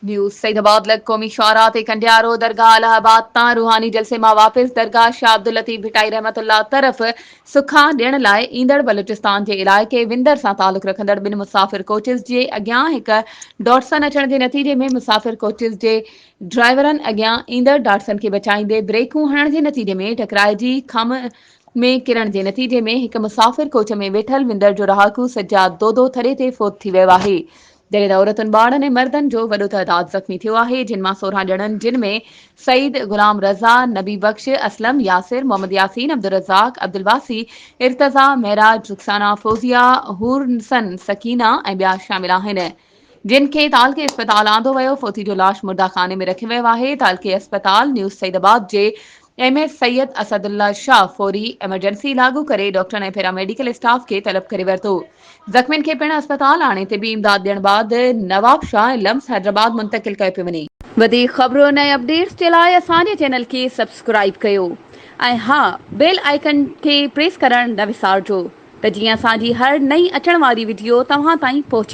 News Saidabad लग क़ौमी शाहरा ते कंडियारो दरगाह इलाहाबाद तां रूहानी जलसे मां वापस दरगाह शाह अब्दुल लतीफ़ भिटाई रहमतुल्लाह तरफ़ सुखा ॾियण लाइ ईंदड़ बलूचिस्तान जे इलाइक़े विंदर सां तालुक़ रखंदड़ ॿिनि मुसाफ़िर कोचिस जे अॻियां हिक डॉटसन अचण जे नतीजे में मुसाफ़िर कोचिस जे ड्राइवरनि अॻियां ईंदड़ डॉटसन खे बचाईंदे ब्रेकूं हणण जे नतीजे में टकराइजी खम में किरण जे नतीजे में हिक मुसाफ़िर कोच में वेठल विंदर जो रहाकू सज्जाद दोदो थड़े ते फोत थी वियो आहे। जॾहिं त औरतुनि ॿारनि ऐं मर्दनि जो वॾो तइदाद ज़ख़्मी थियो आहे, जिन मां 16 ॼणनि जिन में सईद, गुलाम रज़ा, नबी बख्श, असलम, यासिर, मोहम्मद यासीन, अब्दुल रज़ाक, अब्दुल वासी, इर्तज़ा, महराज, रुखसाना, फौजिया, हूरनसन, सकीना ऐं ॿिया शामिल आहिनि। जिन खे तालके अस्पताल आंदो वियो, फोती जो लाश मुर्दा खाने में रखियो वियो आहे। तालके अस्पताल न्यूज़ सईदाबाद जे MS सैयद असदुल्ला शाह फौरी एमरजेंसी लागू करे डॉक्टरनि ऐं पैरामेडिकल स्टाफ खे तलब करे वरितो। ज़ख़्मियुनि खे पिणु अस्पताल आणे तिबी इमदाद ॾियण बाद नवाब शाह ऐं लम्स हैदराबाद मुंतकिल कयो पियो वञे। वधीक ख़बरुनि ऐं अपडेट्स जे लाइ असांजे चैनल खे सब्सक्राइब कयो ऐं हा, बेल आइकन खे प्रेस करणु न विसारिजो त जीअं असांजी हर नई अचण वारी वीडियो तव्हां ताईं पहुची